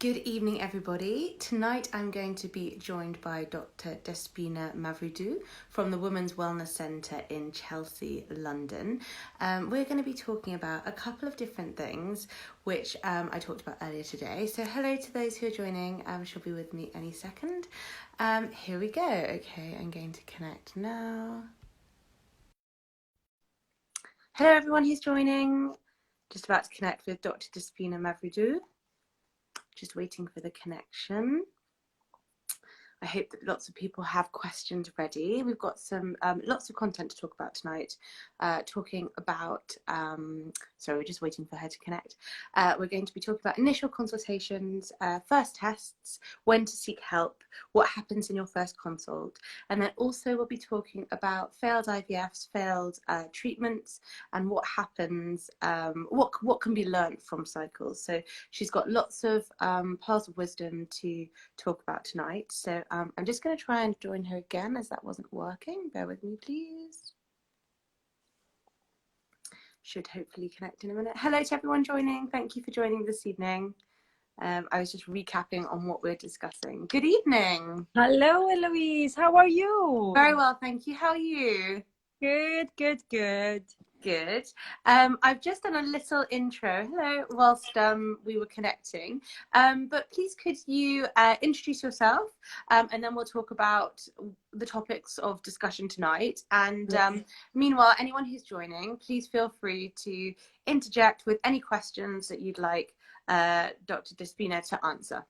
Good evening, everybody. Tonight I'm going to be joined by Dr. Despina Mavridou from the Women's Wellness Centre in Chelsea, London. We're going to be talking about a couple of different things which I talked about earlier today. So hello to those who are joining. She'll be with me any second. Here we go. Okay, I'm going to connect now. Hello, everyone who's joining. Just about to connect with Dr. Despina Mavridou. Just waiting for the connection. I hope that lots of people have questions ready. We've got some lots of content to talk about tonight. Talking about, sorry, we're just waiting for her to connect. We're going to be talking about initial consultations, first tests, when to seek help, what happens in your first consult, and then also we'll be talking about failed IVFs, failed treatments, and what happens, what can be learned from cycles. So she's got lots of pearls of wisdom to talk about tonight. So I'm just going to try and join her again as that wasn't working. Bear with me, please. Should hopefully connect in a minute. Hello to everyone joining. Thank you for joining this evening. I was just recapping on what we're discussing. Good evening. Hello, Eloise. How are you? Very well, thank you. How are you? Good, good, good. Good. I've just done a little intro. Hello, whilst we were connecting. But please could you introduce yourself and then we'll talk about the topics of discussion tonight. And meanwhile, anyone who's joining, please feel free to interject with any questions that you'd like Dr. Despina to answer.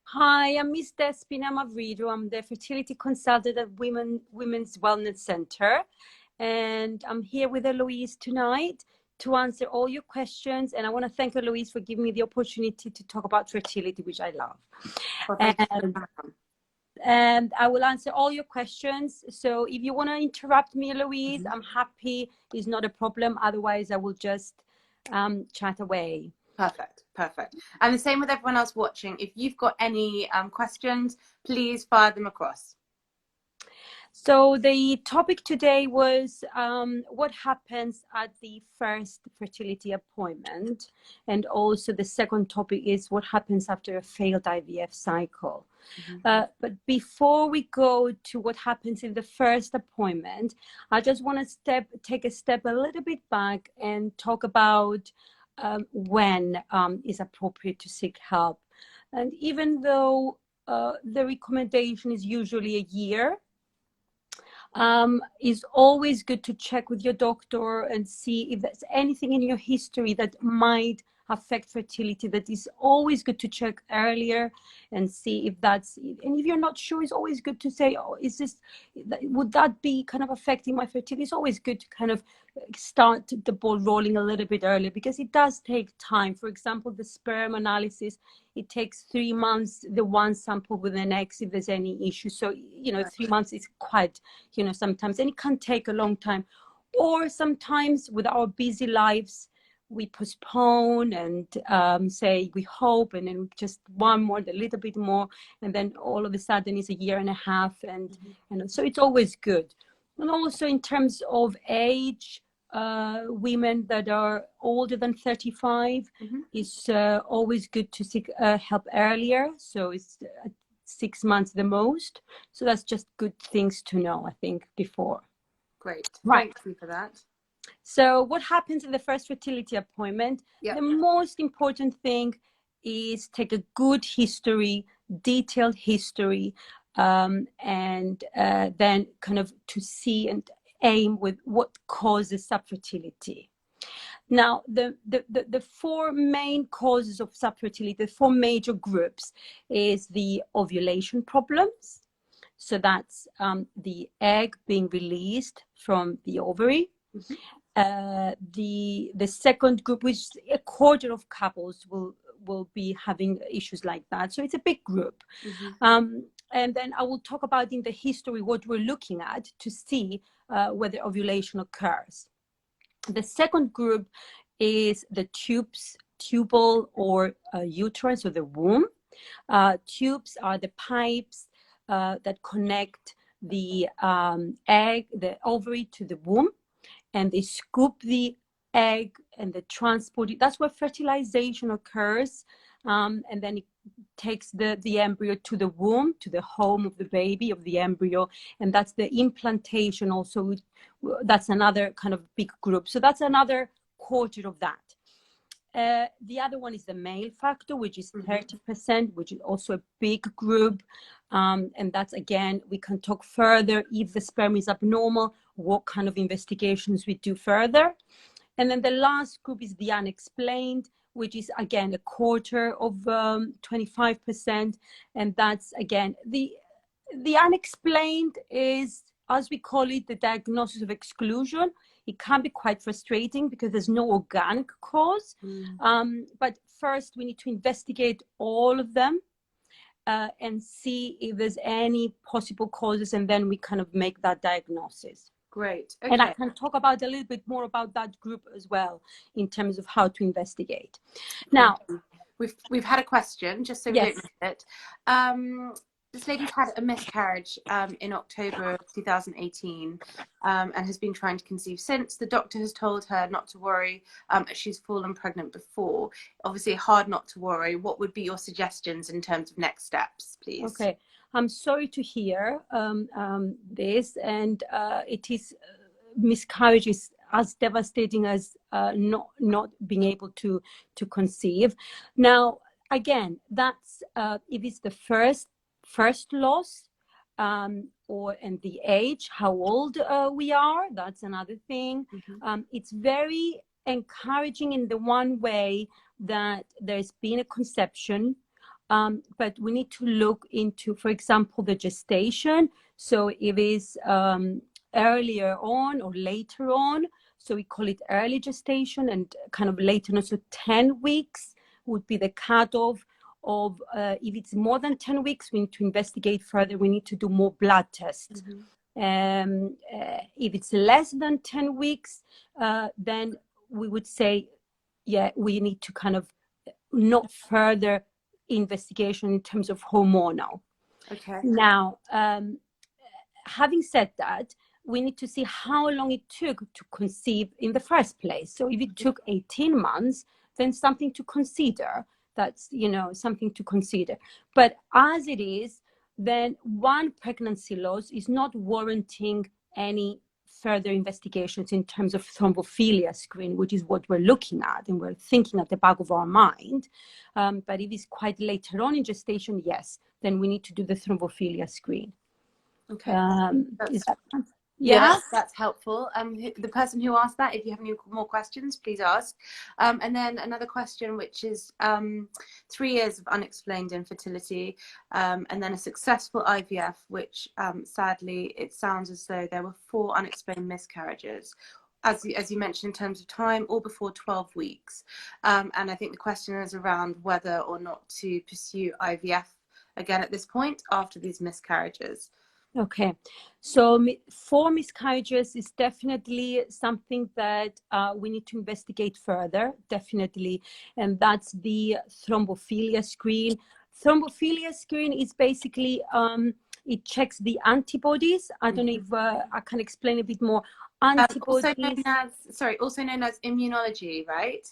Hi, I'm Miss Despina Mavridou. I'm the fertility consultant at Women's Wellness Centre. And I'm here with Eloise tonight to answer all your questions. And I want to thank Eloise for giving me the opportunity to talk about fertility, which I love. Well, and I will answer all your questions. So if you want to interrupt me, Eloise, I'm happy. It's not a problem. Otherwise, I will just chat away. Perfect, perfect. And the same with everyone else watching. If you've got any questions, please fire them across. So the topic today was what happens at the first fertility appointment. And also the second topic is what happens after a failed IVF cycle. But before we go to what happens in the first appointment, I just want to take a step a little bit back and talk about when is appropriate to seek help. And even though the recommendation is usually a year, it's always good to check with your doctor and see if there's anything in your history that might affect fertility. That is always good to check earlier and see if that's, and if you're not sure, it's always good to say, oh, is this, would that be kind of affecting my fertility? It's always good to kind of start the ball rolling a little bit earlier, because it does take time. For example, the sperm analysis, it takes 3 months, the one sample with an egg, if there's any issue. So, 3 months is quite, sometimes, and it can take a long time. Or sometimes with our busy lives, we postpone and say we hope, and then just one more, a little bit more, and then all of a sudden it's a year and a half, and so it's always good. And also in terms of age, women that are older than 35, it's always good to seek help earlier. So it's 6 months the most. So that's just good things to know, I think, before. Great. Right. Thank you for that. So what happens in the first fertility appointment? The most important thing is take a good history, detailed history, and then kind of to see and aim with what causes subfertility. Now, the 4 main causes of subfertility, the 4 major groups, is the ovulation problems. So that's the egg being released from the ovary. The second group, which 1/4 of couples will be having issues like that. So it's a big group. And then I will talk about in the history what we're looking at to see whether ovulation occurs. The second group is the tubal or uterus, or the womb. Tubes are the pipes that connect the egg, the ovary, to the womb. And they scoop the egg and they transport it. That's where fertilization occurs. and then it takes the embryo to the womb, to the home of the baby, of the embryo, and that's the implantation also. That's another kind of big group. So that's another quarter of that. The other one is the male factor, which is 30%, which is also a big group. And that's, again, we can talk further if the sperm is abnormal, what kind of investigations we do further. And then the last group is the unexplained, which is, again, a quarter of 25%. And that's, again, the unexplained is, as we call it, the diagnosis of exclusion. It can be quite frustrating because there's no organic cause. But first, we need to investigate all of them and see if there's any possible causes, and then we kind of make that diagnosis. Great. Okay. And I can talk about a little bit more about that group as well in terms of how to investigate. Now, we've had a question, just so we don't miss it. This lady's had a miscarriage in October 2018 and has been trying to conceive since. The doctor has told her not to worry. She's fallen pregnant before. Obviously, hard not to worry. What would be your suggestions in terms of next steps, please? Okay. I'm sorry to hear this, and it is miscarriage is as devastating as not being able to conceive. Now, again, that's if it's the first loss, and the age, how old we are, that's another thing. It's very encouraging in the one way that there's been a conception, but we need to look into, for example, the gestation. So if it's earlier on or later on, so we call it early gestation, and kind of later on, so 10 weeks would be the cutoff. Of if it's more than 10 weeks, we need to investigate further. We need to do more blood tests. If it's less than 10 weeks, then we would say, yeah, we need to kind of not further investigation in terms of hormonal. Okay. Now, having said that, we need to see how long it took to conceive in the first place. So if it took 18 months, then something to consider. That's, something to consider. But as it is, then one pregnancy loss is not warranting any further investigations in terms of thrombophilia screen, which is what we're looking at and we're thinking at the back of our mind. But if it's quite later on in gestation, yes, then we need to do the thrombophilia screen. Okay. Is that... Yeah, that's helpful. The person who asked that, if you have any more questions, please ask. And then another question, which is 3 years of unexplained infertility, and then a successful IVF, which sadly, it sounds as though there were 4 unexplained miscarriages. As you mentioned, in terms of time, all before 12 weeks. And I think the question is around whether or not to pursue IVF again at this point after these miscarriages. Okay, so 4 miscarriages is definitely something that we need to investigate further, definitely, and that's the thrombophilia screen. Thrombophilia screen is basically, it checks the antibodies. I don't know if I can explain a bit more. Antibodies. Also known as immunology, right?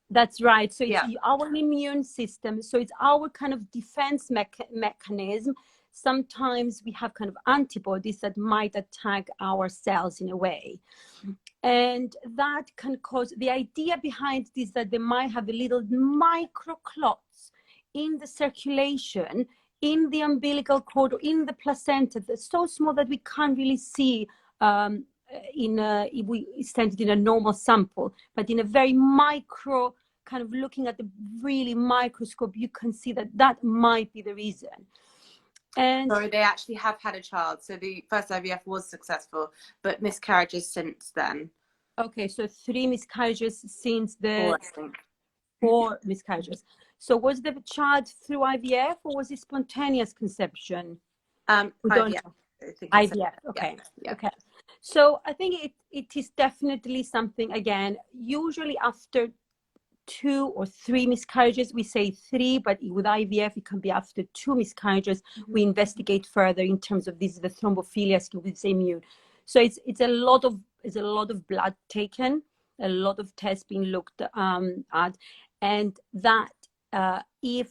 That's right. So it's our immune system. So it's our kind of defense mechanism. Sometimes we have kind of antibodies that might attack our cells in a way. And that can cause, the idea behind this is that they might have a little microclots in the circulation, in the umbilical cord, or in the placenta. They're so small that we can't really see if we send it in a normal sample, but in a very micro, kind of looking at the really microscope, you can see that might be the reason. And sorry, they actually have had a child. So the first IVF was successful, but miscarriages since then. Okay, so 3 miscarriages since the 4, I think. 4 miscarriages. So was the child through IVF or was it spontaneous conception? IVF. IVF. Okay. Yeah. Okay. So I think it is definitely something, again, usually after 2 or 3 miscarriages, we say 3, but with IVF it can be after 2 miscarriages. We investigate further in terms of this, the thrombophilia screen with immune. So it's a lot of blood taken, a lot of tests being looked at, and that if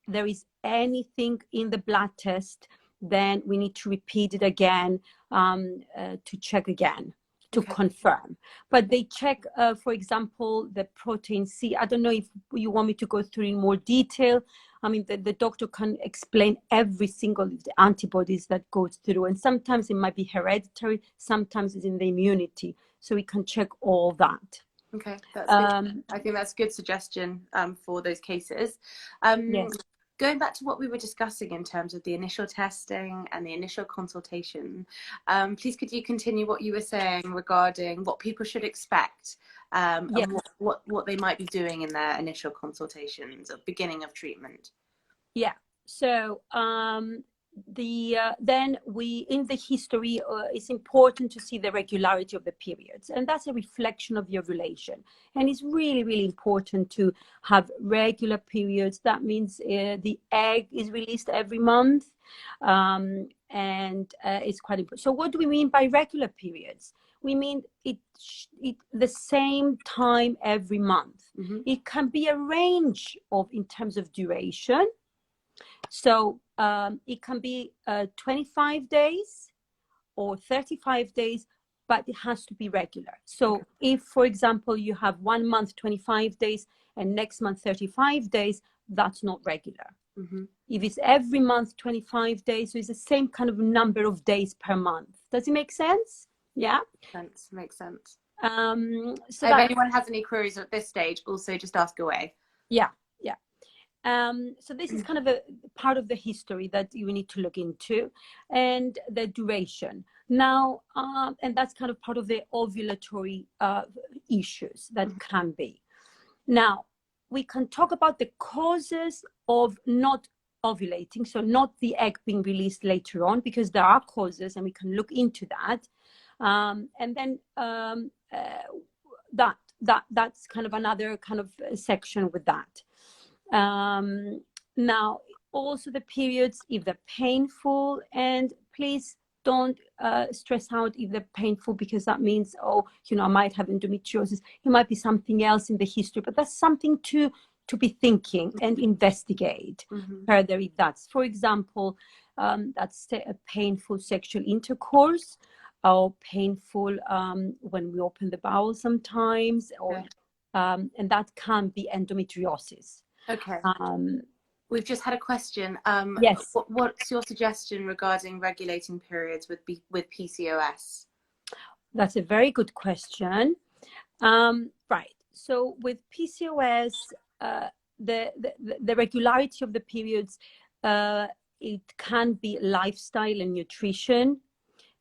there is anything in the blood test, then we need to repeat it again to check again, to confirm. But they check, for example, the protein C. I don't know if you want me to go through in more detail. I mean, the doctor can explain every single of the antibodies that goes through. And sometimes it might be hereditary, sometimes it's in the immunity. So we can check all that. Okay, that's good. I think that's a good suggestion for those cases. Yes. Going back to what we were discussing in terms of the initial testing and the initial consultation, please could you continue what you were saying regarding what people should expect and what they might be doing in their initial consultations at beginning of treatment? Yeah. So then we in the history it's important to see the regularity of the periods, and that's a reflection of the ovulation, and it's really important to have regular periods. That means the egg is released every month, and it's quite important. So what do we mean by regular periods? We mean it the same time every month. It can be a range of in terms of duration. So it can be 25 days or 35 days, but it has to be regular. So if, for example, you have 1 month, 25 days, and next month, 35 days, that's not regular. If it's every month, 25 days, so it's the same kind of number of days per month. Does it make sense? Yeah? Makes sense. So if anyone has any queries at this stage, also just ask away. Yeah. So this is kind of a part of the history that you need to look into, and the duration. Now, and that's kind of part of the ovulatory issues that can be. Now, we can talk about the causes of not ovulating, so not the egg being released later on, because there are causes, and we can look into that. And then that's kind of another kind of section with that. Now, also the periods, if they're painful, and please don't stress out if they're painful, because that means, oh, I might have endometriosis. It might be something else in the history, but that's something to be thinking and investigate further if that's, for example, that's a painful sexual intercourse, or painful when we open the bowel sometimes, or and that can be endometriosis. Okay. We've just had a question. Yes. What's your suggestion regarding regulating periods with PCOS? That's a very good question. Right. So with PCOS, the regularity of the periods, it can be lifestyle and nutrition.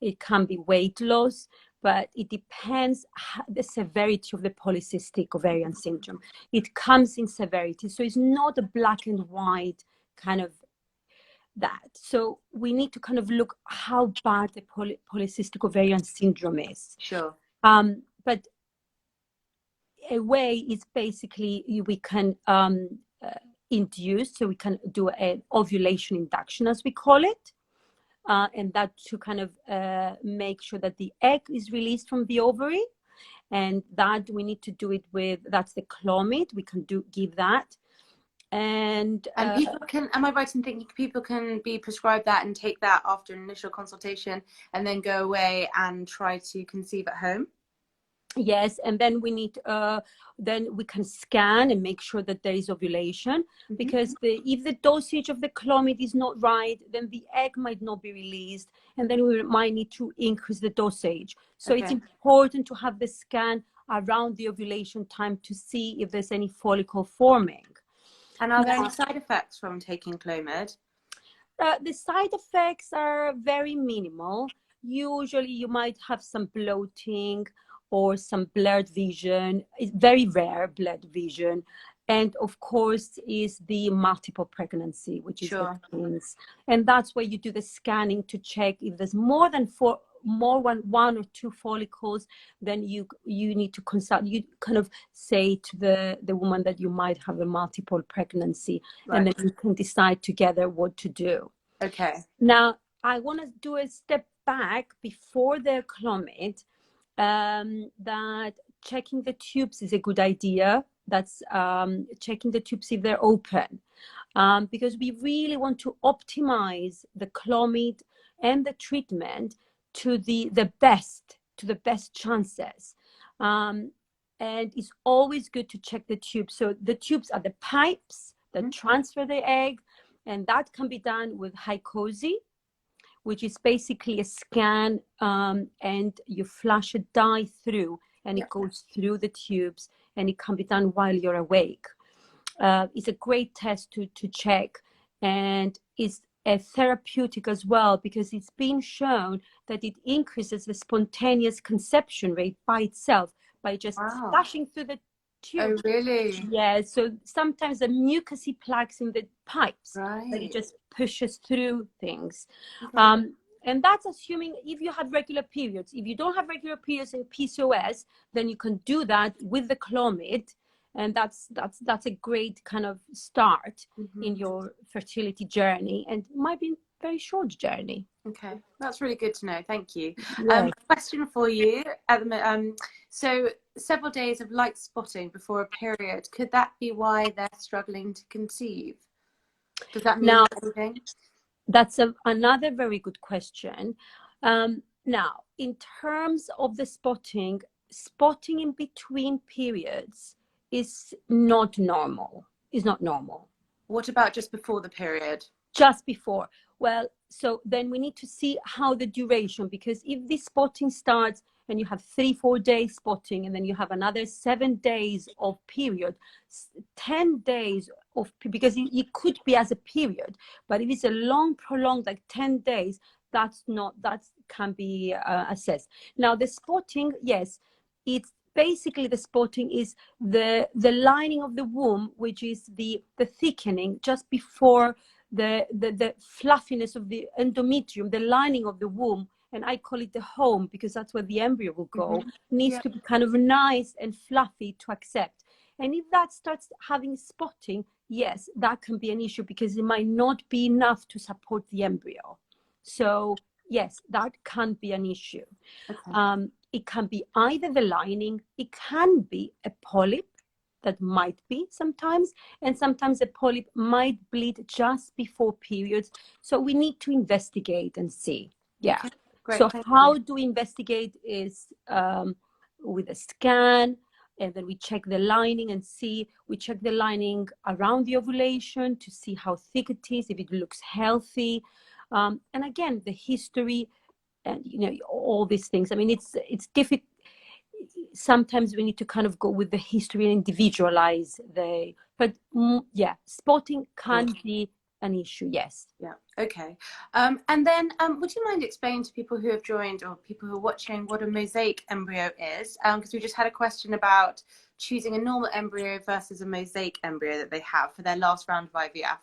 It can be weight loss, but it depends the severity of the polycystic ovarian syndrome. It comes in severity, so it's not a black and white kind of that. So we need to kind of look how bad the polycystic ovarian syndrome is. Sure. But a way is basically we can induce, so we can do an ovulation induction, as we call it. And that to kind of make sure that the egg is released from the ovary, and that we need to do it with, that's the Clomid. We can give that, and people can. Am I right in thinking people can be prescribed that and take that after an initial consultation, and then go away and try to conceive at home? Yes, and then we need then we can scan and make sure that there is ovulation, because if the dosage of the Clomid is not right, then the egg might not be released, and then we might need to increase the dosage. So it's important to have the scan around the ovulation time to see if there's any follicle forming. And are there any side effects from taking Clomid? The side effects are very minimal. Usually you might have some bloating or some blurred vision. It's very rare, blurred vision. And of course is the multiple pregnancy, which is the twins. And that's where you do the scanning to check if there's more than one or two follicles. Then you need to consult. You kind of say to the woman that you might have a multiple pregnancy, and then you can decide together what to do. Okay. Now I want to do a step back before the Clomid. That checking the tubes is a good idea, that's checking the tubes if they're open, because we really want to optimize the Clomid and the treatment to the best chances. And it's always good to check the tubes. So the tubes are the pipes that transfer the egg, and that can be done with hycosi, which is basically a scan, and you flush a dye through, and it goes through the tubes, and it can be done while you're awake. It's a great test to check, and it's a therapeutic as well, because it's been shown that it increases the spontaneous conception rate by itself, by just flushing through the tube. Oh, really? Yeah, so sometimes the mucousy plaques in the pipes, that it just pushes through things. And that's assuming if you have regular periods. If you don't have regular periods in PCOS, then you can do that with the Clomid, and that's a great kind of start in your fertility journey, and might be a very short journey. Okay, that's really good to know. Thank you. Yes. Question for you. So several days of light spotting before a period, could that be why they're struggling to conceive? Does that mean anything? That's another very good question. Now, in terms of the spotting in between periods is not normal. Is not normal. What about just before the period? Just before. Well, so then we need to see how the duration, because if this spotting starts and you have 3-4 days spotting, and then you have another 7 days of period, 10 days of, because it could be as a period, but if it's a long prolonged, like 10 days, that can be assessed. Now the spotting, yes, it's basically, the spotting is the lining of the womb, which is the thickening just before the fluffiness of the endometrium, the lining of the womb, and I call it the home because that's where the embryo will go, needs to be kind of nice and fluffy to accept. And if that starts having spotting, yes, that can be an issue, because it might not be enough to support the embryo. So yes, that can be an issue. Okay. It can be either the lining, it can be a polyp, that might be sometimes, and sometimes a polyp might bleed just before periods. So we need to investigate and see. Yeah. Okay, great. So how do we investigate is with a scan, and then we check the lining and see, we check the lining around the ovulation to see how thick it is, if it looks healthy. And again, the history, and all these things. I mean, it's difficult. Sometimes we need to kind of go with the history and individualize but yeah, spotting can be an issue. Yes. Yeah. Okay. And then would you mind explaining to people who have joined, or people who are watching, what a mosaic embryo is? Because we just had a question about choosing a normal embryo versus a mosaic embryo that they have for their last round of IVF.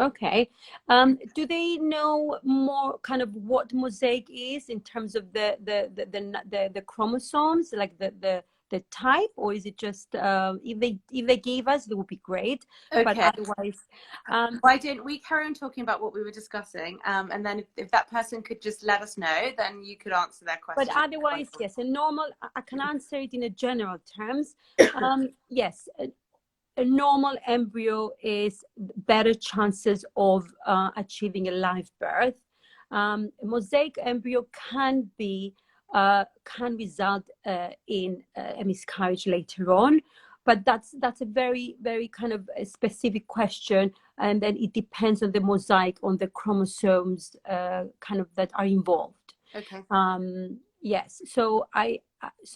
Okay. Do they know more kind of what mosaic is in terms of the chromosomes, like the type, or is it just if they gave us, it would be great. Okay. But otherwise, why don't we carry on talking about what we were discussing, and then if that person could just let us know, then you could answer their question. But otherwise, yes, a normal, I can answer it in a general terms. Yes. A normal embryo is better chances of achieving a live birth. A mosaic embryo can result in a miscarriage later on, but that's a very, very kind of a specific question, and then it depends on the mosaic, on the chromosomes kind of that are involved. Okay. Yes. So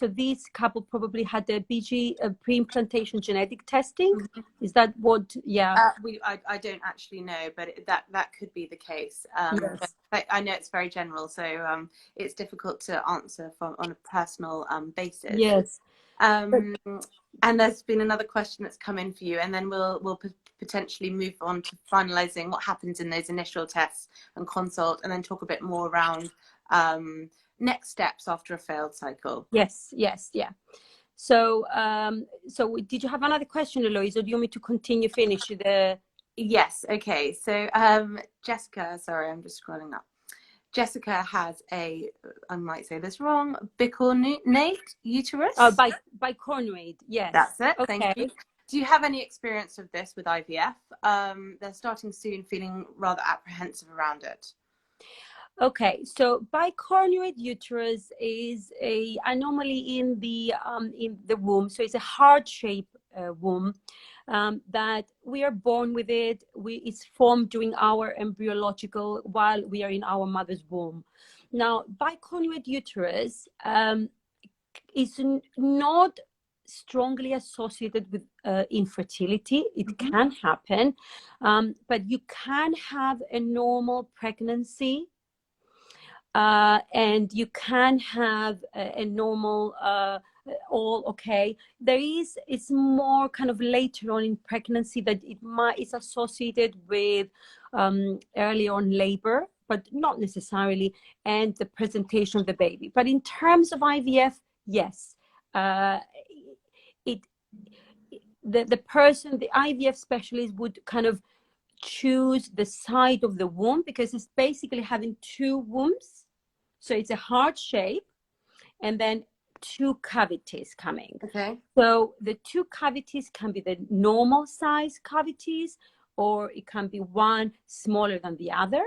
this couple probably had the BG pre-implantation genetic testing. Mm-hmm. Is that what? Yeah. I don't actually know, but that could be the case. Yes. But I know it's very general, so it's difficult to answer on a personal basis. Yes. And there's been another question that's come in for you, and then we'll potentially move on to finalizing what happens in those initial tests and consult, and then talk a bit more around next steps after a failed cycle. Yes, yeah. So did you have another question, Eloise, or do you want me to finish the? Yes. Okay. So Jessica, sorry, I'm just scrolling up. Jessica has I might say this wrong, bicornuate uterus. Oh, bicornuate. Yes. That's it. Okay. Thank you. Do you have any experience of this with IVF? They're starting soon, feeling rather apprehensive around it. Okay, so bicornuate uterus is a anomaly in the womb. So it's a heart-shaped womb that we are born with it. It's formed during our embryological while we are in our mother's womb. Now, bicornuate uterus is not strongly associated with infertility. It can happen, but you can have a normal pregnancy. And you can have a normal all okay. It's more kind of later on in pregnancy that it's associated with early on labor, but not necessarily, and the presentation of the baby. But in terms of IVF, yes, the IVF specialist would kind of choose the side of the womb, because it's basically having two wombs. So it's a heart shape and then two cavities coming. Okay. So the two cavities can be the normal size cavities, or it can be one smaller than the other.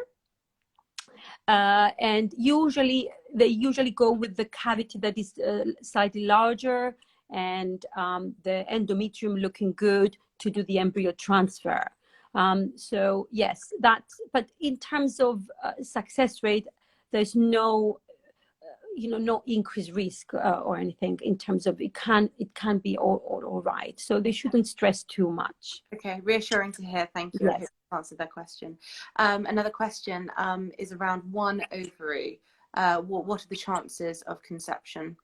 And they usually go with the cavity that is slightly larger and the endometrium looking good to do the embryo transfer. So yes, but in terms of success rate, there's no increased risk or anything in terms of it can be all right. So they shouldn't stress too much. Okay, reassuring to hear. Thank you. Yes. I hope you answered that question. Another question is around one ovary. What are the chances of conception?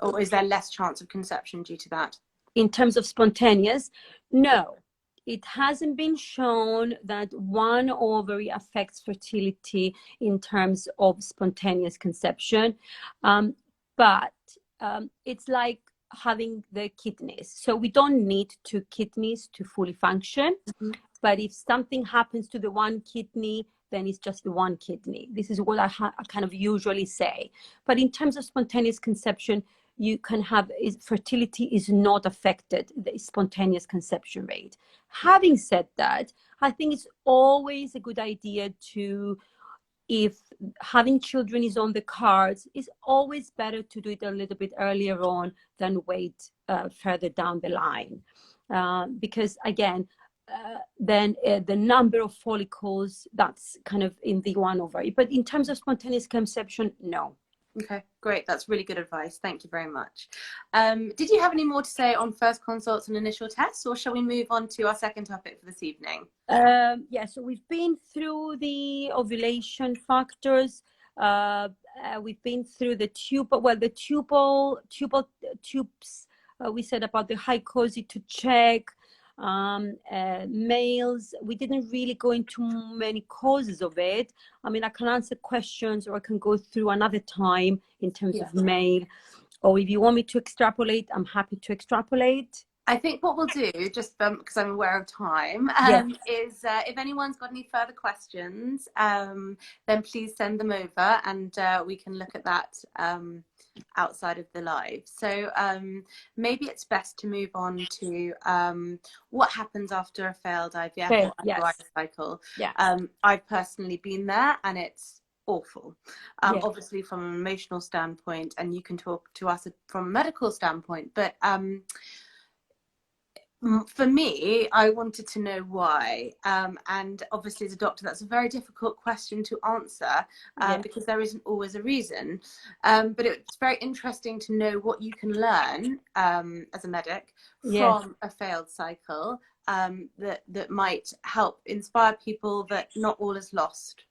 Or is there less chance of conception due to that? In terms of spontaneous, no. It hasn't been shown that one ovary affects fertility in terms of spontaneous conception. But it's like having the kidneys. So we don't need two kidneys to fully function. But if something happens to the one kidney, then it's just the one kidney. This is what I kind of usually say. But in terms of spontaneous conception, you can have fertility is not affected, the spontaneous conception rate. Having said that, I think it's always a good idea if having children is on the cards, it's always better to do it a little bit earlier on than wait further down the line. Because again, then the number of follicles, that's kind of in the one ovary. But in terms of spontaneous conception, no. Okay, great. That's really good advice. Thank you very much. Did you have any more to say on first consults and initial tests, or shall we move on to our second topic for this evening? Yeah, so we've been through the ovulation factors. We've been through the tubal tubes. We said about the hycosis to check. Males, we didn't really go into many causes of it. I mean, I can answer questions, or I can go through another time in terms of male, or if you want me to extrapolate, I'm happy to extrapolate. I think what we'll do, just because I'm aware of time, is if anyone's got any further questions, then please send them over, and we can look at that outside of the live. So maybe it's best to move on to what happens after a failed IVF or IVF cycle. I've personally been there, and it's awful, obviously from an emotional standpoint, and you can talk to us from a medical standpoint, but for me, I wanted to know why, and obviously as a doctor that's a very difficult question to answer, because there isn't always a reason, but it's very interesting to know what you can learn as a medic from a failed cycle, that might help inspire people that not all is lost.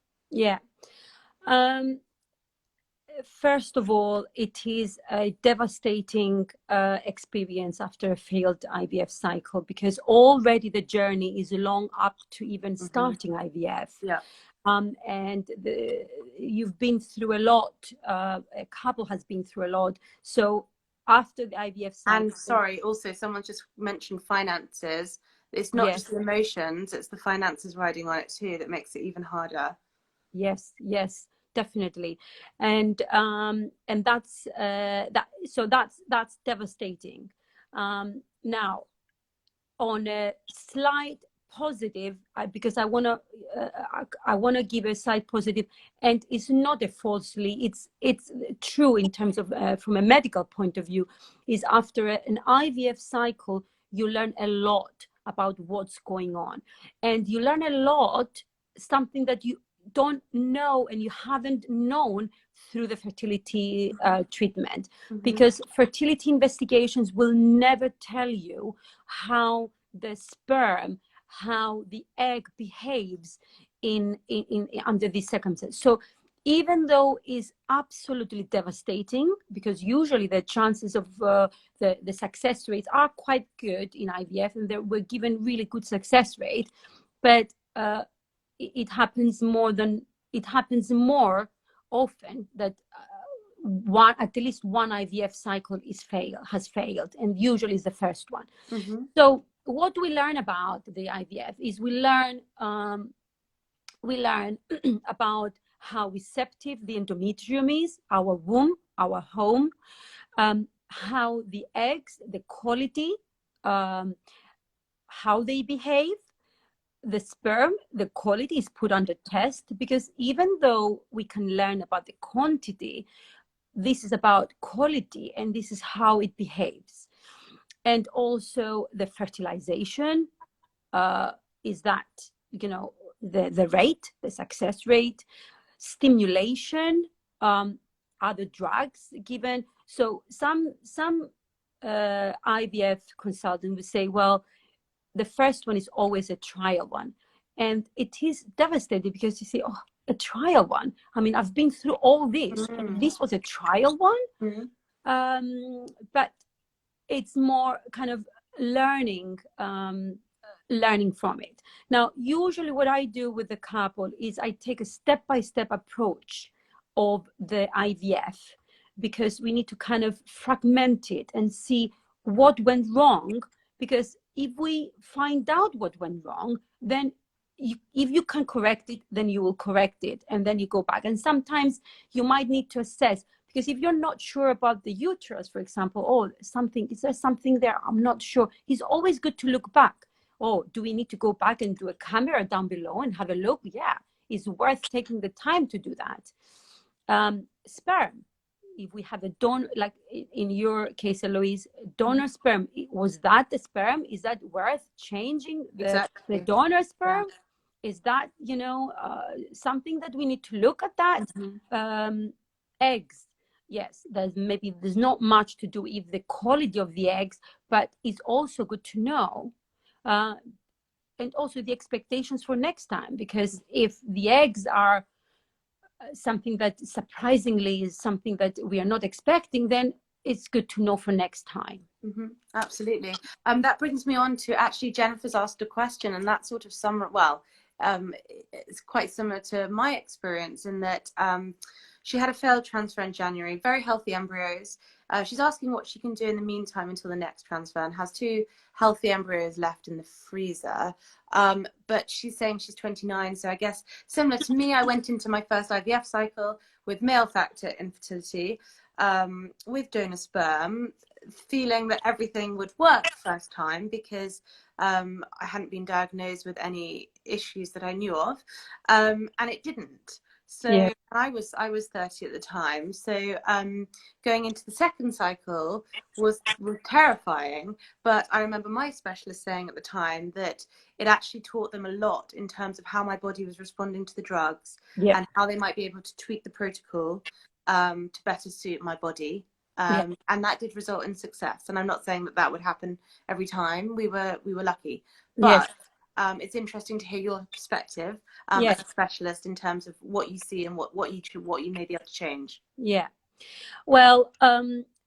First of all, it is a devastating experience after a failed IVF cycle, because already the journey is long up to even starting IVF. And you've been through a lot, a couple has been through a lot. So after the IVF cycle... And sorry, also someone just mentioned finances. It's not just the emotions, it's the finances riding on it too that makes it even harder. Yes, definitely. And that's so that's devastating. Now on a slight positive, because I want to give a slight positive, and it's not a falsely, it's true in terms of from a medical point of view, is after an IVF cycle you learn a lot about what's going on, and you learn a lot, something that you don't know and you haven't known through the fertility treatment. Because fertility investigations will never tell you how the sperm, how the egg behaves in under these circumstances. So even though it's absolutely devastating, because usually the chances of the success rates are quite good in IVF, and we're given really good success rate, but it happens more often that at least one IVF cycle has failed, and usually is the first one. So what we learn about the IVF is we learn about how receptive the endometrium is, our womb, our home, how the eggs, the quality, how they behave. The sperm, the quality is put under test, because even though we can learn about the quantity, this is about quality, and this is how it behaves. And also the fertilization is that, the rate, the success rate, stimulation, other drugs given. So some IVF consultant would say, well, the first one is always a trial one. And it is devastating, because you say, oh, a trial one. I mean, I've been through all this, and this was a trial one. But it's more kind of learning from it. Now, usually what I do with the couple is I take a step-by-step approach of the IVF, because we need to kind of fragment it and see what went wrong. Because if we find out what went wrong, then if you can correct it, then you will correct it, and then you go back. And sometimes you might need to assess, because if you're not sure about the uterus, for example, is there something there? I'm not sure. It's always good to look back. Oh, do we need to go back and do a camera down below and have a look? Yeah, it's worth taking the time to do that. Sperm. If we have a donor, like in your case, Eloise, donor sperm, was that the sperm? Is that worth changing the donor sperm? Yeah. Is that, something that we need to look at that? Eggs. Yes, there's not much to do with the quality of the eggs, but it's also good to know. And also the expectations for next time, because if the eggs are something that surprisingly is something that we are not expecting, then it's good to know for next time. Absolutely. That brings me on to, actually, Jennifer's asked a question, and that sort of it's quite similar to my experience, in that she had a failed transfer in January, very healthy embryos. She's asking what she can do in the meantime until the next transfer, and has 2 healthy embryos left in the freezer. But she's saying she's 29, so I guess similar to me, I went into my first IVF cycle with male factor infertility, with donor sperm, feeling that everything would work first time, because I hadn't been diagnosed with any issues that I knew of, and it didn't. So yeah. I was 30 at the time. So going into the second cycle was terrifying. But I remember my specialist saying at the time that it actually taught them a lot in terms of how my body was responding to the drugs, and how they might be able to tweak the protocol to better suit my body. And that did result in success. And I'm not saying that would happen every time. We were lucky. But it's interesting to hear your perspective as a specialist, in terms of what you see and what you may be able to change. Yeah. Well,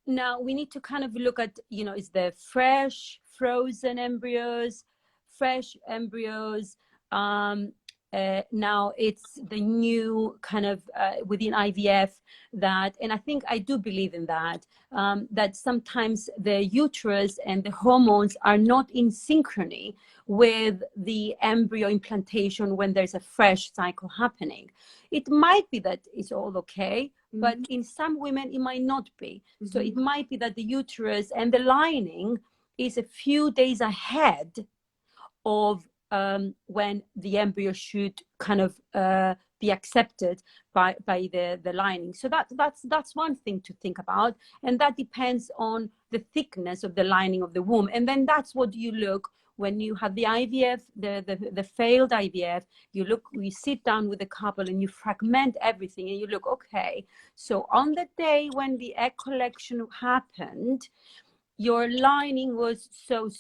now we need to kind of look at, is the fresh, frozen embryos, fresh embryos. Now it's the new kind of within IVF that, and I think I do believe in that, that sometimes the uterus and the hormones are not in synchrony with the embryo implantation when there's a fresh cycle happening. It might be that it's all okay, but in some women it might not be. So it might be that the uterus and the lining is a few days ahead of when the embryo should kind of be accepted by the lining. So that's one thing to think about, and that depends on the thickness of the lining of the womb. And then that's what you look when you have the IVF, the failed IVF. You sit down with the couple and you fragment everything, and you look, okay, so on the day when the egg collection happened, your lining was so.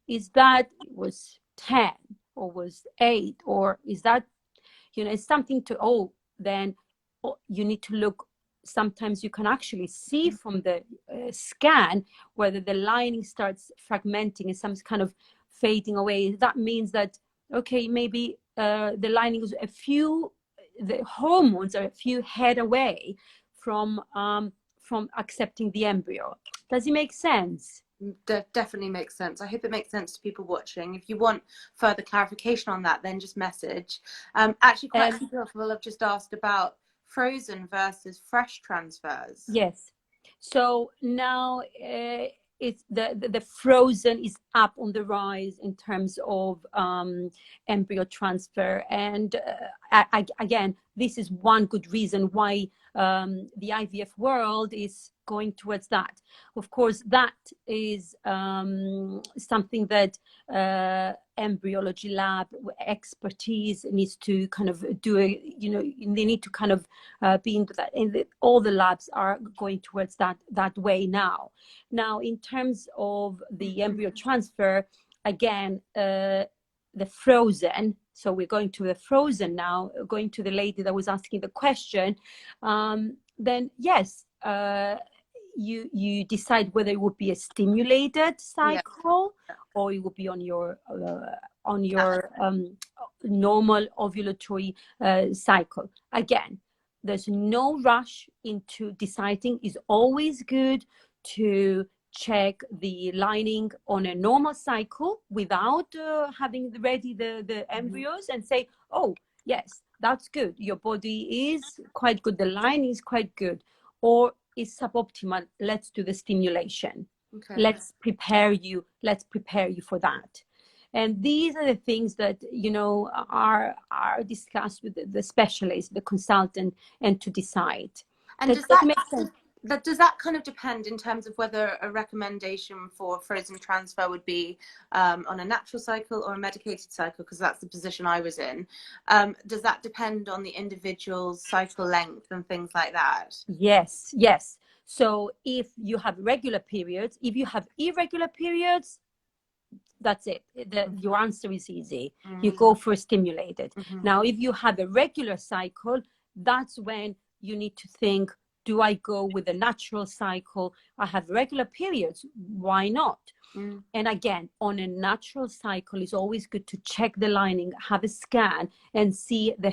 Is that was 10 or was 8, or is that, it's something to, then you need to look. Sometimes you can actually see from the scan whether the lining starts fragmenting and some kind of fading away. That means that, okay, maybe the lining is the hormones are a few head away from accepting the embryo. Does it make sense? Definitely makes sense. I hope it makes sense to people watching. If you want further clarification on that, then just message. Actually, quite a few people have just asked about frozen versus fresh transfers. Yes. So now it's the frozen is up on the rise in terms of embryo transfer, and again, this is one good reason why the IVF world is going towards that. Of course, that is something that embryology lab expertise needs to kind of do. They need to kind of be into that, and all the labs are going towards that way now. Now, in terms of the embryo transfer, again, the frozen. So we're going to the frozen now. Going to the lady that was asking the question. Then yes. You decide whether it would be a stimulated cycle, or it would be on your normal ovulatory cycle. Again, there's no rush into deciding. It's always good to check the lining on a normal cycle without having ready the embryos and say, oh yes, that's good, your body is quite good, the line is quite good, or is suboptimal, let's do the stimulation. Okay. Let's prepare you for that. And these are the things that are discussed with the specialist, the consultant, and to decide. And does that make sense? Does that kind of depend in terms of whether a recommendation for frozen transfer would be on a natural cycle or a medicated cycle? Because that's the position I was in. Does that depend on the individual's cycle length and things like that? Yes. So if you have regular periods, if you have irregular periods, that's it. Your answer is easy. You go for stimulated. Now, if you have a regular cycle, that's when you need to think, do I go with a natural cycle? I have regular periods. Why not? And again, on a natural cycle, it's always good to check the lining, have a scan, and see the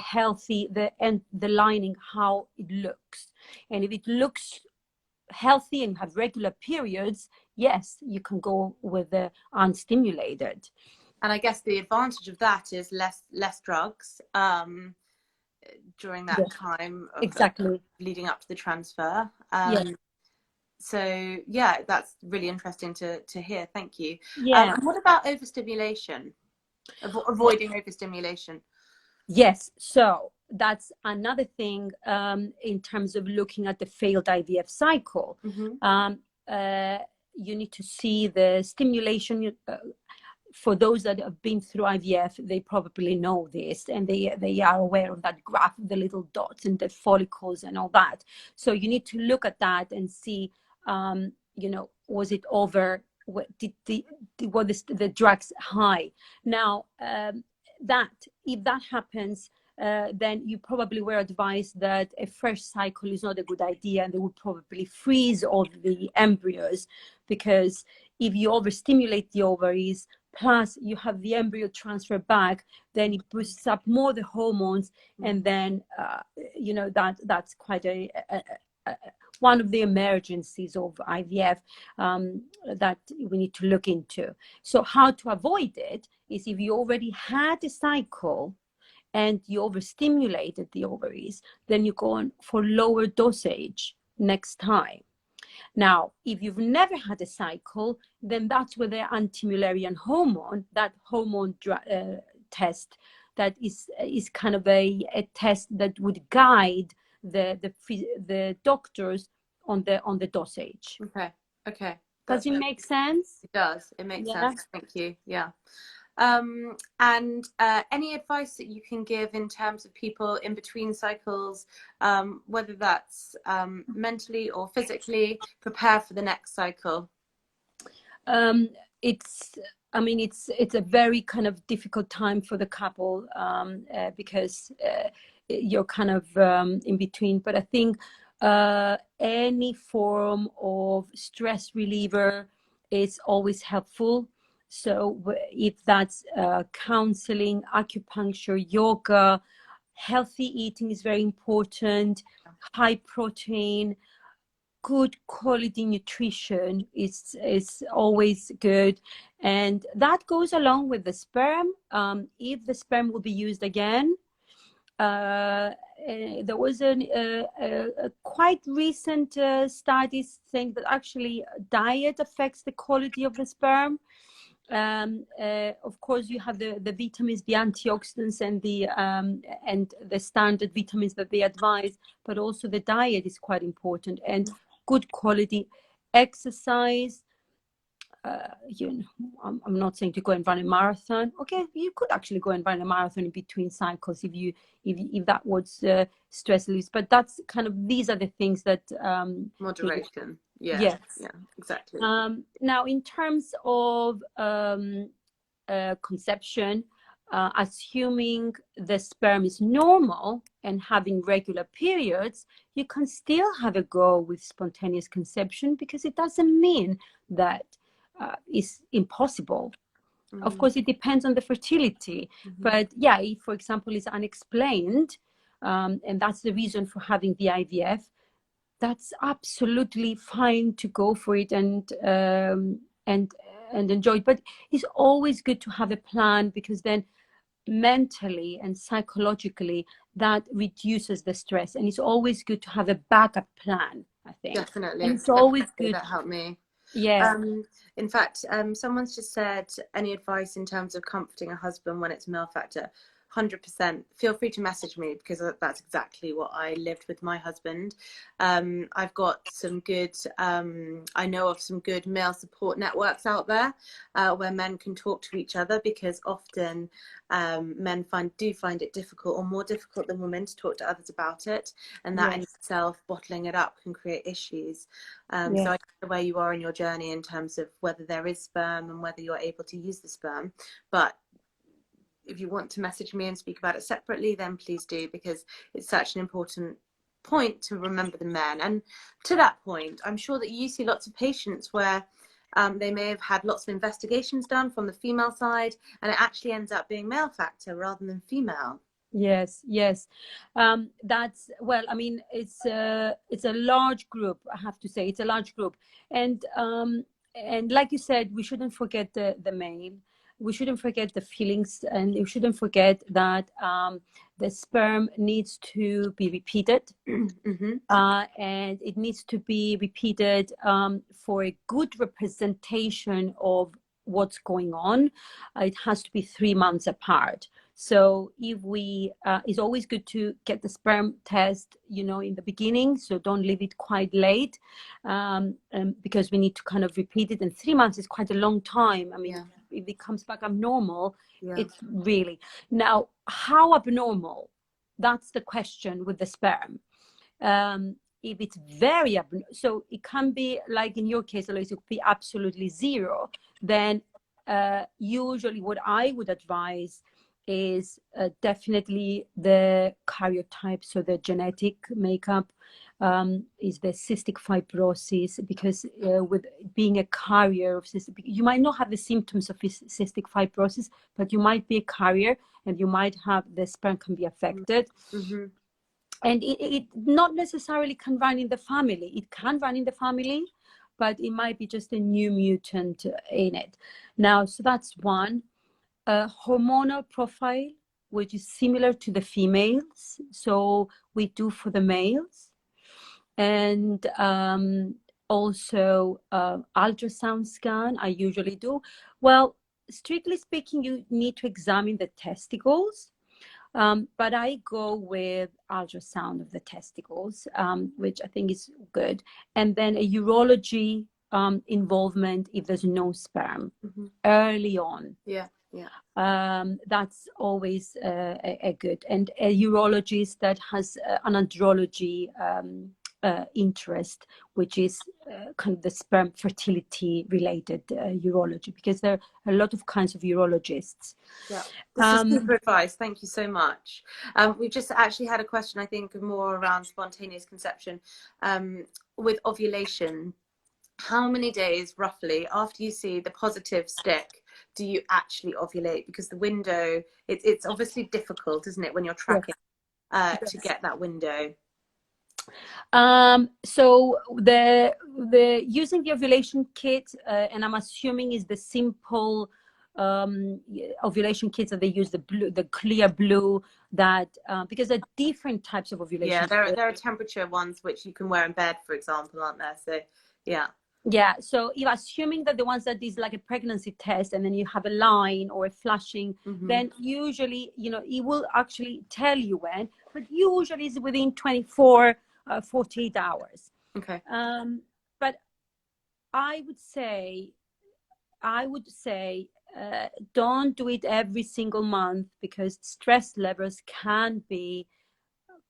lining, how it looks. And if it looks healthy and have regular periods, yes, you can go with the unstimulated. And I guess the advantage of that is less drugs. During that time leading up to the transfer. So that's really interesting to hear. Thank you. And what about overstimulation? Avoiding overstimulation? Yes, so that's another thing in terms of looking at the failed IVF cycle. You need to see the stimulation. For those that have been through IVF, they probably know this, and they are aware of that graph, the little dots and the follicles and all that. So you need to look at that and see, was it over? Did the drugs high? Now, if that happens, then you probably were advised that a fresh cycle is not a good idea, and they would probably freeze all the embryos, because if you overstimulate the ovaries, plus you have the embryo transfer back, then it boosts up more the hormones, and then that's quite one of the emergencies of IVF that we need to look into. So how to avoid it is, if you already had a cycle and you overstimulated the ovaries, then you go on for lower dosage next time. Now, if you've never had a cycle, then that's where the anti-Mullerian hormone, that hormone test, that is kind of a test that would guide the doctors on the dosage. Okay. Okay. Does it make sense? It does. It makes Yeah. sense. Thank you. Yeah. And any advice that you can give in terms of people in between cycles, whether that's mentally or physically, prepare for the next cycle? It's it's a very kind of difficult time for the couple, because you're kind of in between. But I think any form of stress reliever is always helpful. So if that's counseling, acupuncture, yoga, healthy eating is very important, high protein, good quality nutrition is always good, and that goes along with the sperm. If the sperm will be used again, there was a quite recent studies saying that actually diet affects the quality of the sperm. Of course, you have the vitamins, the antioxidants, and the standard vitamins that they advise, but also the diet is quite important, and good quality exercise. I'm not saying to go and run a marathon. Okay, you could actually go and run a marathon in between cycles if that was stress release. But that's kind of, these are the things that Moderation. Yeah. Yes. Yeah. Exactly. Now, in terms of conception, assuming the sperm is normal and having regular periods, you can still have a go with spontaneous conception, because it doesn't mean that it's impossible. Of course, it depends on the fertility. But yeah, if, for example, it's unexplained, and that's the reason for having the IVF, that's absolutely fine to go for it and enjoy it. But it's always good to have a plan, because then mentally and psychologically that reduces the stress, and it's always good to have a backup plan, I think. Definitely. And it's always good. That helped me. Yeah. In fact, someone's just said, any advice in terms of comforting a husband when it's male factor? 100%. Feel free to message me, because that's exactly what I lived with my husband. I've got some good, I know of some good male support networks out there where men can talk to each other, because often men do find it difficult, or more difficult than women, to talk to others about it, and that in itself, bottling it up, can create issues. So I don't know where you are in your journey in terms of whether there is sperm and whether you're able to use the sperm, but if you want to message me and speak about it separately, then please do, because it's such an important point to remember the men. And to that point, I'm sure that you see lots of patients where they may have had lots of investigations done from the female side, and it actually ends up being male factor rather than female. Yes. That's, well, I mean, it's a large group, I have to say. It's a large group, and like you said, we shouldn't forget the male. We shouldn't forget the feelings, and we shouldn't forget that the sperm needs to be repeated, and it needs to be repeated for a good representation of what's going on. It has to be 3 months apart. So if we, it's always good to get the sperm test, in the beginning. So don't leave it quite late, because we need to kind of repeat it. And 3 months is quite a long time. I mean, if it comes back abnormal, it's really. Now, how abnormal? That's the question with the sperm. If it's very abnormal, so it can be like in your case, Eloise, it could be absolutely zero. Then usually what I would advise is definitely the karyotype, so the genetic makeup, is the cystic fibrosis, because with being a carrier of cystic, you might not have the symptoms of cystic fibrosis, but you might be a carrier, and you might have, the sperm can be affected. And it not necessarily can run in the family. It can run in the family, but it might be just a new mutant in it. Now, so that's one. Hormonal profile, which is similar to the females. So we do for the males. And also ultrasound scan. I usually do. Well, strictly speaking, you need to examine the testicles. But I go with ultrasound of the testicles, which I think is good. And then a urology involvement if there's no sperm early on. Yeah, yeah. That's always a good. And a urologist that has an andrology interest, which is kind of the sperm fertility related urology, because there are a lot of kinds of urologists. Yeah, this is super advice. Thank you so much. We've just actually had a question, I think, more around spontaneous conception. With ovulation, how many days roughly after you see the positive stick do you actually ovulate? Because the window, it's obviously difficult, isn't it, when you're tracking to get that window? So the using the ovulation kit, and I'm assuming is the simple ovulation kits that they use, the clear blue, that because there are different types of ovulation. Yeah, there are temperature ones which you can wear in bed, for example, aren't there? So yeah. Yeah, so if assuming that the ones that is like a pregnancy test and then you have a line or a flashing, then usually, you know, it will actually tell you when, but usually it's within 24, 48 hours. Okay. But I would say, don't do it every single month, because stress levels can be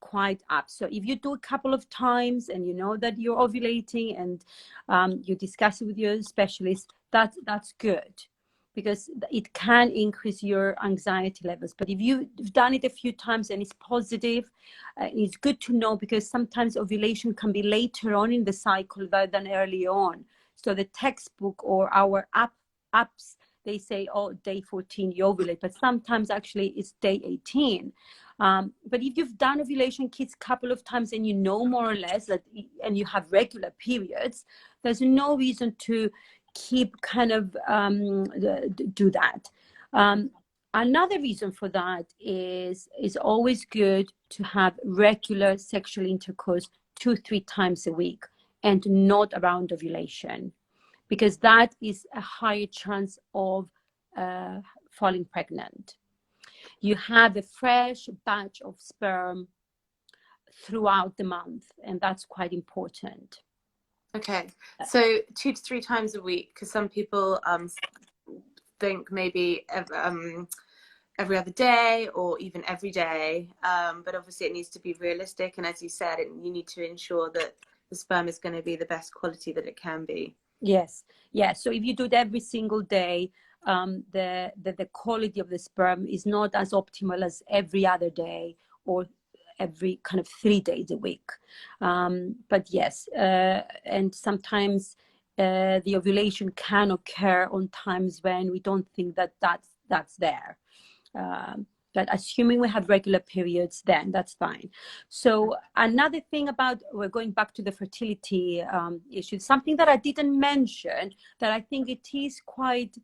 quite up. So if you do a couple of times and you know that you're ovulating and you discuss it with your specialist, that's good, because it can increase your anxiety levels. But if you've done it a few times and it's positive, it's good to know, because sometimes ovulation can be later on in the cycle rather than early on. So the textbook or our apps, they say, oh, day 14 you ovulate, but sometimes actually it's day 18. But if you've done ovulation kits a couple of times and you know more or less that, and you have regular periods, there's no reason to keep kind of do that. Another reason for that is always good to have regular sexual intercourse 2-3 times a week, and not around ovulation, because that is a higher chance of falling pregnant. You have a fresh batch of sperm throughout the month, and that's quite important. Okay, so 2 to 3 times a week, because some people think maybe every other day or even every day, but obviously it needs to be realistic, and as you said, you need to ensure that the sperm is going to be the best quality that it can be. Yes, so if you do it every single day, the quality of the sperm is not as optimal as every other day or every kind of 3 days a week. But yes, and sometimes the ovulation can occur on times when we don't think that that's there. But assuming we have regular periods, then that's fine. So another thing about, we're going back to the fertility issue, something that I didn't mention that I think it is quite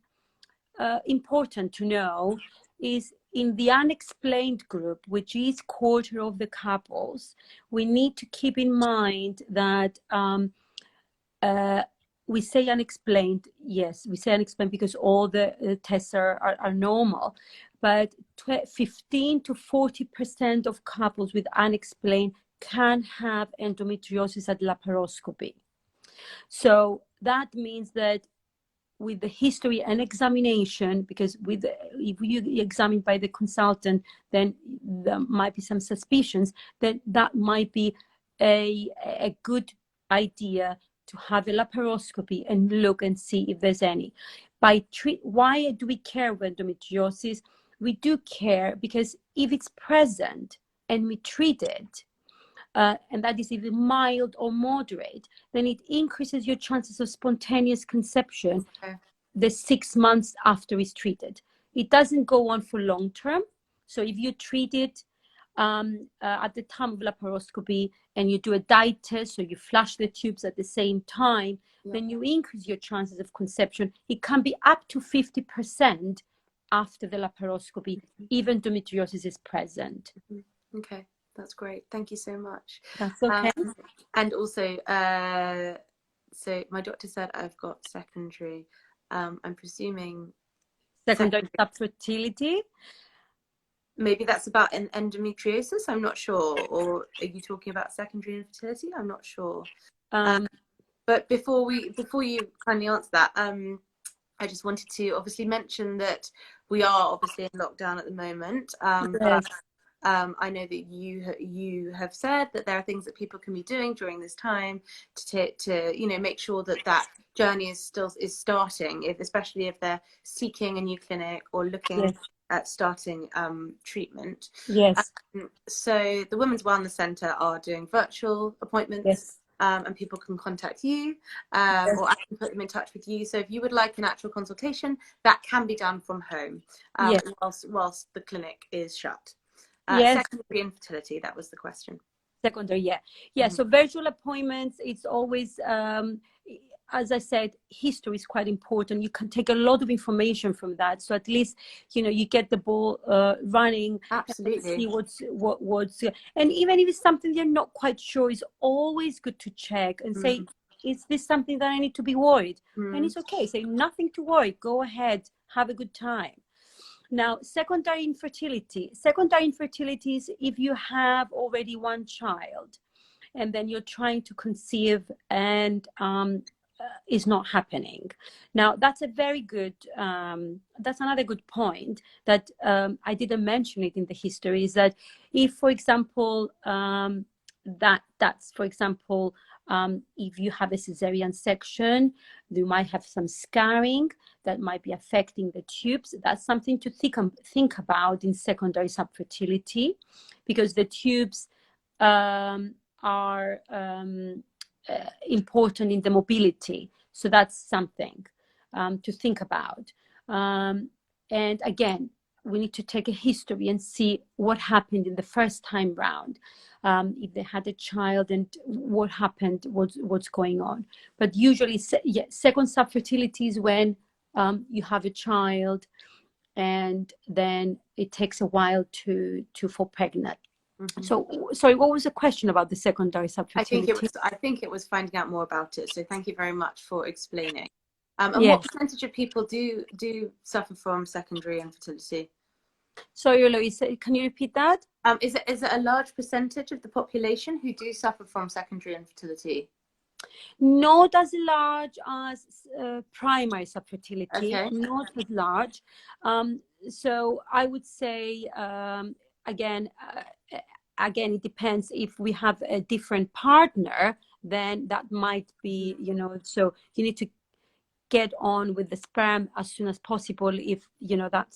important to know, is in the unexplained group, which is quarter of the couples, we need to keep in mind that we say unexplained. Yes, we say unexplained because all the tests are normal, but 15 to 40% of couples with unexplained can have endometriosis at laparoscopy. So that means that with the history and examination, because if you examine by the consultant, then there might be some suspicions, then that might be a good idea to have a laparoscopy and look and see if there's any. Why do we care about endometriosis? We do care because if it's present and we treat it, and that is even mild or moderate, then it increases your chances of spontaneous conception the 6 months after it's treated. It doesn't go on for long term. So if you treat it at the time of laparoscopy and you do a dye test, so you flush the tubes at the same time, then you increase your chances of conception. It can be up to 50% after the laparoscopy, even endometriosis is present. Okay, that's great. Thank you so much. That's okay. And also, So my doctor said I've got secondary. I'm presuming Secondary secondary. subfertility. Maybe that's about an endometriosis. I'm not sure. Or are you talking about secondary infertility? I'm not sure. Um, But before you kindly answer that, I just wanted to obviously mention that we are obviously in lockdown at the moment. But yes, I know that you have said that there are things that people can be doing during this time to make sure that that journey is starting, especially if they're seeking a new clinic or looking yes, at starting treatment. yes, So the Women's Wellness Centre are doing virtual appointments. yes, And people can contact you, yes, or I can put them in touch with you. So if you would like an actual consultation, that can be done from home, yes, whilst the clinic is shut. yes. Secondary infertility, that was the question. Secondary, yeah. Yeah, Mm-hmm. so virtual appointments, it's always, as I said, history is quite important. You can take a lot of information from that. So at least, you get the ball running and Absolutely. see what's, and even if it's something you're not quite sure, it's always good to check and say, is this something that I need to be worried? And it's okay. Say nothing to worry. Go ahead, have a good time. Now, secondary infertility. Secondary infertility is if you have already one child and then you're trying to conceive and is not happening. Now, that's a very good, that's another good point that I didn't mention it in the history, is that if, for example, if you have a cesarean section, you might have some scarring that might be affecting the tubes. That's something to think about in secondary subfertility, because the tubes are important in the mobility. So that's something to think about. And again, we need to take a history and see what happened in the first time round, if they had a child and what happened, what's going on. But usually, second subfertility is when you have a child and then it takes a while to fall pregnant. Mm-hmm. So, sorry, what was the question about the secondary subfertility? I think it was finding out more about it. So thank you very much for explaining. And Yes. what percentage of people do suffer from secondary infertility? Sorry, Eloise, can you repeat that? Is it a large percentage of the population who do suffer from secondary infertility? Not as large as primary subfertility, Okay. not as large. So I would say, again, it depends. If we have a different partner, then that might be, so you need to get on with the sperm as soon as possible if,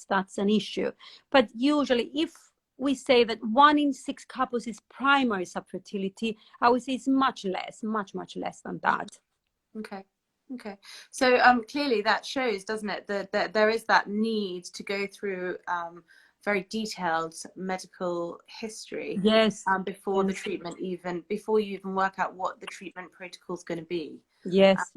that's an issue. But usually, if we say that 1 in 6 couples is primary subfertility, I would say it's much less, much less than that. Okay. So clearly that shows, doesn't it, that there is that need to go through very detailed medical history. Yes. Before the Yes. treatment, before you even work out what the treatment protocol is going to be. Yes.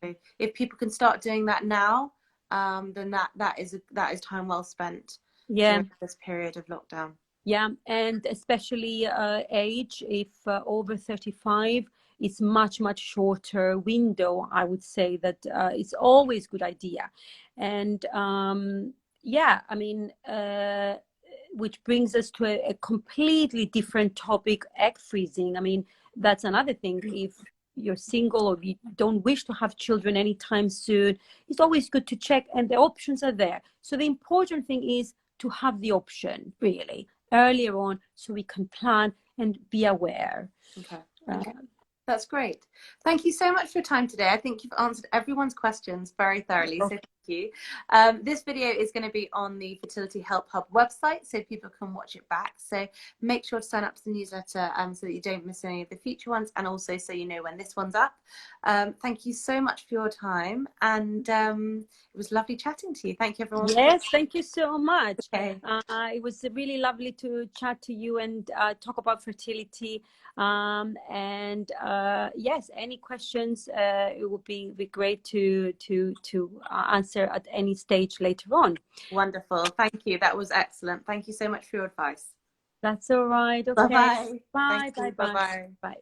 So if people can start doing that now, then that is time well spent. Yeah. During this period of lockdown. Yeah, and especially age, if over 35, it's much shorter window. I would say that it's always a good idea. And yeah, I mean, which brings us to a completely different topic, egg freezing. I mean, that's another thing. If you're single or you don't wish to have children anytime soon, it's always good to check, and the options are there. So the important thing is to have the option really earlier on, so we can plan and be aware. Okay. That's great. Thank you so much for your time today. I think you've answered everyone's questions very thoroughly. So thank you. This video is going to be on the Fertility Help Hub website, so people can watch it back. So make sure to sign up to the newsletter so that you don't miss any of the future ones, and also so you know when this one's up. Thank you so much for your time, and it was lovely chatting to you. Thank you, everyone. Yes, thank you so much. Okay. It was really lovely to chat to you and talk about fertility. And yes, any questions, it would be great to answer at any stage later on. Wonderful. Thank you. That was excellent. Thank you so much for your advice. That's all right. Okay. Bye-bye. Bye. Bye. Bye-bye. Bye.